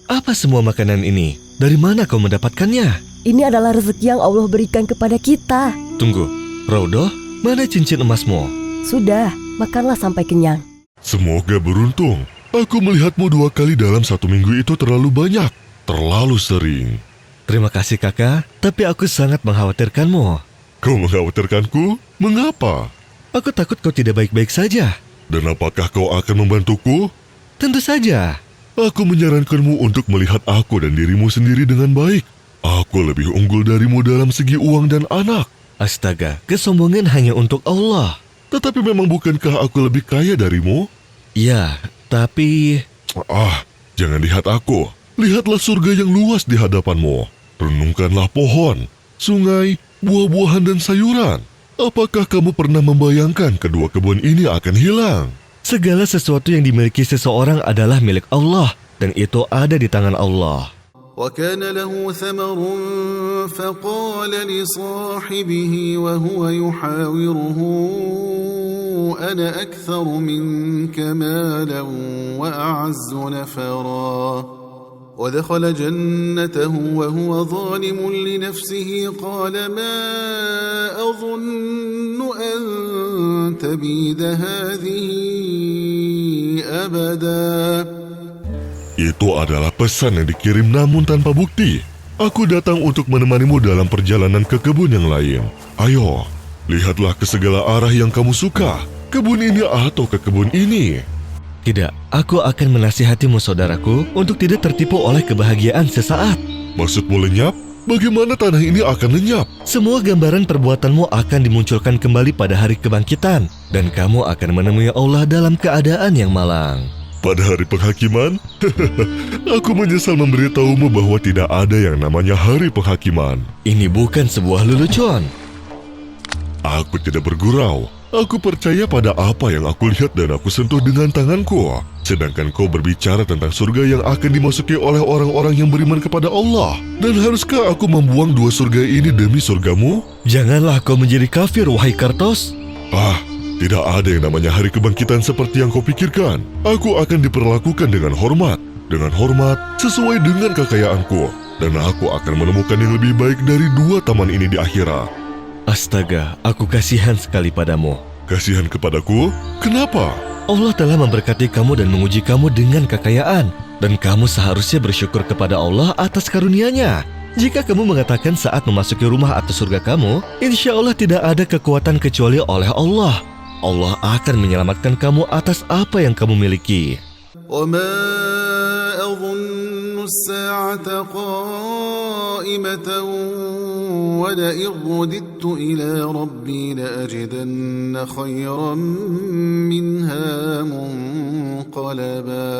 Apa semua makanan ini? Dari mana kau mendapatkannya? Ini adalah rezeki yang Allah berikan kepada kita. Tunggu, Raudoh, mana cincin emasmu? Sudah, makanlah sampai kenyang. Semoga beruntung. Aku melihatmu 2 kali dalam 1 minggu itu terlalu banyak. Terlalu sering. Terima kasih kakak, tapi aku sangat mengkhawatirkanmu. Kau mengkhawatirkanku? Mengapa? Aku takut kau tidak baik-baik saja. Dan apakah kau akan membantuku? Tentu saja. Aku menyarankanmu untuk melihat aku dan dirimu sendiri dengan baik. Aku lebih unggul darimu dalam segi uang dan anak. Astaga, kesombongan hanya untuk Allah. Tetapi memang bukankah aku lebih kaya darimu? Ya, tapi... Jangan lihat aku. Lihatlah surga yang luas di hadapanmu. Renungkanlah pohon, sungai, buah-buahan dan sayuran. Apakah kamu pernah membayangkan kedua kebun ini akan hilang? Segala sesuatu yang dimiliki seseorang adalah milik Allah, dan itu ada di tangan Allah. وكان له ثمر فقال لصاحبه وهو يحاوره أنا أكثر منك مالا وأعز نفرا ودخل جنته وهو ظالم لنفسه قال ما أظن أن تبيد هذه أبدا. Itu adalah pesan yang dikirim namun tanpa bukti. Aku datang untuk menemanimu dalam perjalanan ke kebun yang lain. Ayo, lihatlah ke segala arah yang kamu suka. Kebun ini atau ke kebun ini. Tidak, aku akan menasihatimu saudaraku untuk tidak tertipu oleh kebahagiaan sesaat. Maksudmu lenyap? Bagaimana tanah ini akan lenyap? Semua gambaran perbuatanmu akan dimunculkan kembali pada hari kebangkitan, dan kamu akan menemui Allah dalam keadaan yang malang. Pada hari penghakiman, aku menyesal memberitahumu bahwa tidak ada yang namanya hari penghakiman. Ini bukan sebuah lelucon. Aku tidak bergurau. Aku percaya pada apa yang aku lihat dan aku sentuh dengan tanganku. Sedangkan kau berbicara tentang surga yang akan dimasuki oleh orang-orang yang beriman kepada Allah. Dan haruskah aku membuang 2 surga ini demi surgamu? Janganlah kau menjadi kafir, wahai Kartos. Tidak ada yang namanya hari kebangkitan seperti yang kau pikirkan. Aku akan diperlakukan dengan hormat. Dengan hormat, sesuai dengan kekayaanku. Dan aku akan menemukan yang lebih baik dari 2 taman ini di akhirat. Astaga, aku kasihan sekali padamu. Kasihan kepadaku? Kenapa? Allah telah memberkati kamu dan menguji kamu dengan kekayaan. Dan kamu seharusnya bersyukur kepada Allah atas karunia-Nya. Jika kamu mengatakan saat memasuki rumah atau surga kamu, insya Allah tidak ada kekuatan kecuali oleh Allah. Allah akan menyelamatkan kamu atas apa yang kamu miliki. وما أظن الساعة قائمة ولئن رددت إلى ربي لأجدن خيرا منها منقلبا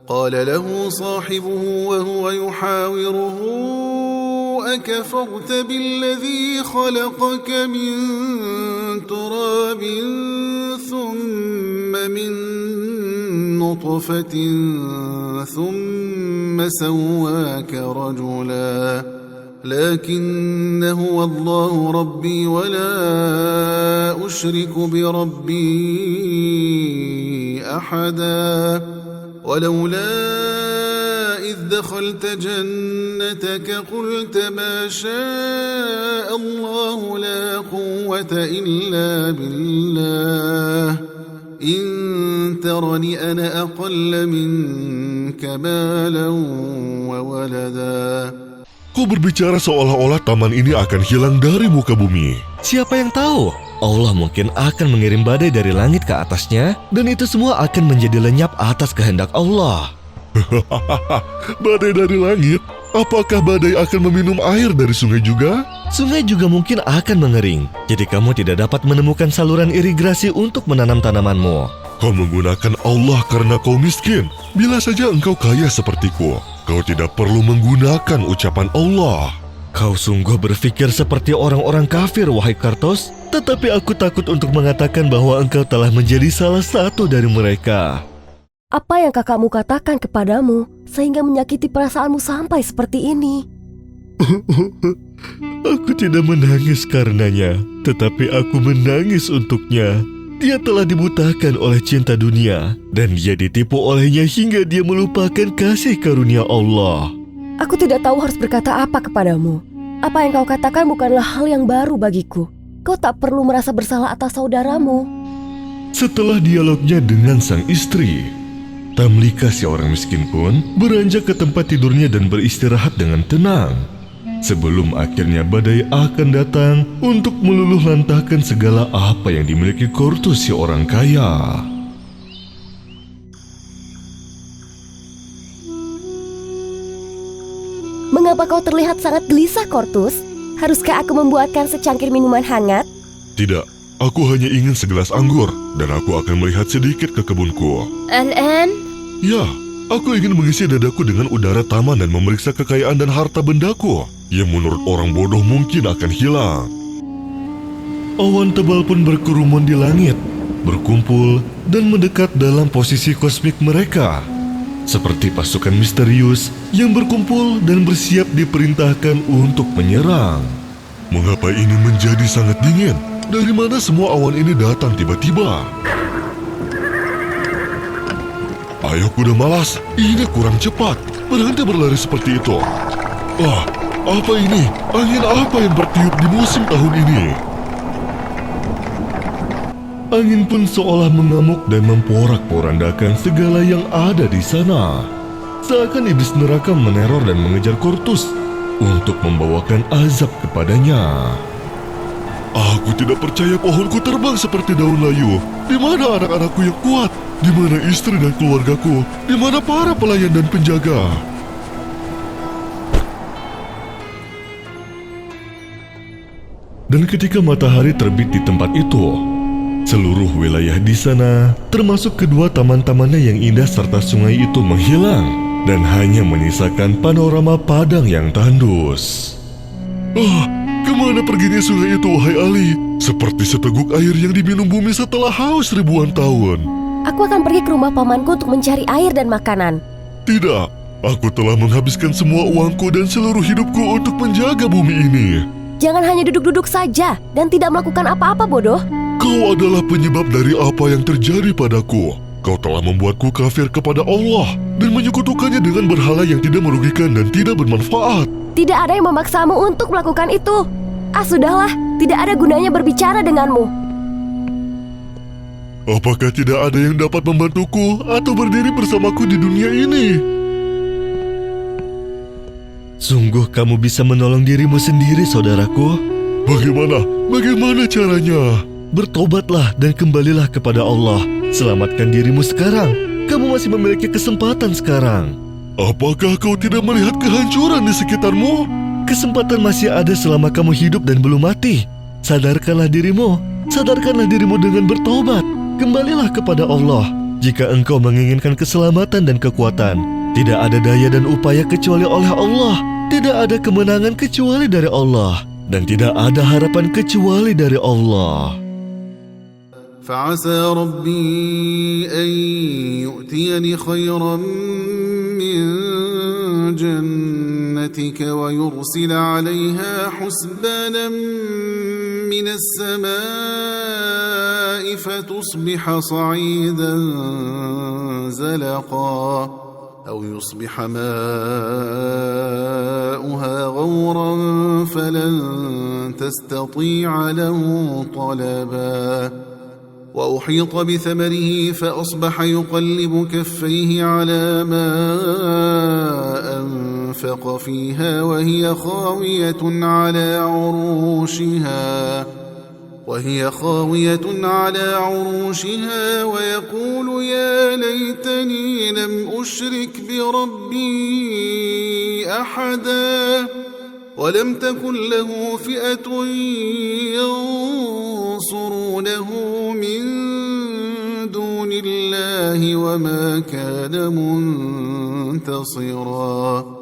قال له صاحبه وهو يحاوره أكفرت بالذي خلقك من تراب ثم من نطفة ثم سواك رجلا لكن هو الله ربي ولا أشرك بربي أحدا ولولا إذ دخلت جنتك قلت ما شاء الله لا قوة إلا بالله إن ترني أنا أقل منك مالا وولدا. Kau berbicara seolah-olah taman ini akan hilang dari muka bumi. Siapa yang tahu? Allah mungkin akan mengirim badai dari langit ke atasnya, dan itu semua akan menjadi lenyap atas kehendak Allah. Badai dari langit? Apakah badai akan meminum air dari sungai juga? Sungai juga mungkin akan mengering, jadi kamu tidak dapat menemukan saluran irigasi untuk menanam tanamanmu. Kau menggunakan Allah karena kau miskin. Bila saja engkau kaya sepertiku, kau tidak perlu menggunakan ucapan Allah. Kau sungguh berpikir seperti orang-orang kafir, wahai Kartos. Tetapi aku takut untuk mengatakan bahwa engkau telah menjadi salah satu dari mereka. Apa yang kakakmu katakan kepadamu sehingga menyakiti perasaanmu sampai seperti ini? Aku tidak menangis karenanya, tetapi aku menangis untuknya. Dia telah dibutakan oleh cinta dunia dan dia ditipu olehnya hingga dia melupakan kasih karunia Allah. Aku tidak tahu harus berkata apa kepadamu. Apa yang kau katakan bukanlah hal yang baru bagiku. Kau tak perlu merasa bersalah atas saudaramu. Setelah dialognya dengan sang istri, Tamlika si orang miskin pun beranjak ke tempat tidurnya dan beristirahat dengan tenang. Sebelum akhirnya badai akan datang untuk meluluh lantahkan segala apa yang dimiliki Kortus si orang kaya. Mengapa kau terlihat sangat gelisah, Kortus? Haruskah aku membuatkan secangkir minuman hangat? Tidak, aku hanya ingin segelas anggur dan aku akan melihat sedikit ke kebunku. Ya, aku ingin mengisi dadaku dengan udara taman dan memeriksa kekayaan dan harta bendaku yang menurut orang bodoh mungkin akan hilang. Awan tebal pun berkerumun di langit, berkumpul dan mendekat dalam posisi kosmik mereka. Seperti pasukan misterius yang berkumpul dan bersiap diperintahkan untuk menyerang. Mengapa ini menjadi sangat dingin? Dari mana semua awan ini datang tiba-tiba? Ayo kuda malas, ini kurang cepat. Berhenti berlari seperti itu. Apa ini? Angin apa yang bertiup di musim tahun ini? Angin pun seolah mengamuk dan memporak-porandakan segala yang ada di sana. Seakan iblis neraka meneror dan mengejar Kortus untuk membawakan azab kepadanya. Aku tidak percaya pohonku terbang seperti daun layu. Di mana anak-anakku yang kuat? Di mana istri dan keluargaku? Di mana para pelayan dan penjaga? Dan ketika matahari terbit di tempat itu, seluruh wilayah di sana, termasuk kedua taman-tamannya yang indah serta sungai itu menghilang dan hanya menyisakan panorama padang yang tandus. Kemana perginya sungai itu, wahai Ali? Seperti seteguk air yang diminum bumi setelah haus ribuan tahun. Aku akan pergi ke rumah pamanku untuk mencari air dan makanan. Tidak, aku telah menghabiskan semua uangku dan seluruh hidupku untuk menjaga bumi ini. Jangan hanya duduk-duduk saja dan tidak melakukan apa-apa, bodoh. Kau adalah penyebab dari apa yang terjadi padaku. Kau telah membuatku kafir kepada Allah dan menyekutukannya dengan berhala yang tidak merugikan dan tidak bermanfaat. Tidak ada yang memaksamu untuk melakukan itu. Sudahlah, tidak ada gunanya berbicara denganmu. Apakah tidak ada yang dapat membantuku atau berdiri bersamaku di dunia ini? Sungguh kamu bisa menolong dirimu sendiri, saudaraku. Bagaimana caranya? Bertobatlah dan kembalilah kepada Allah. Selamatkan dirimu sekarang. Kamu masih memiliki kesempatan sekarang. Apakah kau tidak melihat kehancuran di sekitarmu? Kesempatan masih ada selama kamu hidup dan belum mati. Sadarkanlah dirimu dengan bertobat. Kembalilah kepada Allah. Jika engkau menginginkan keselamatan dan kekuatan, tidak ada daya dan upaya kecuali oleh Allah. Tidak ada kemenangan kecuali dari Allah. Dan tidak ada harapan kecuali dari Allah. فعسى ربي أن يؤتيني خيرا من جنتك ويرسل عليها حسبانا من السماء فتصبح صعيدا زلقا أو يصبح ماؤها غورا فلن تستطيع له طلبا وأحيط بثمره فأصبح يقلب كفيه على ما أنفق فيها وهي خاوية على عروشها ويقول يا ليتني لم أشرك بربي أحدا ولم تكن له فئة ينصرونه من دون الله وما كان منتصرا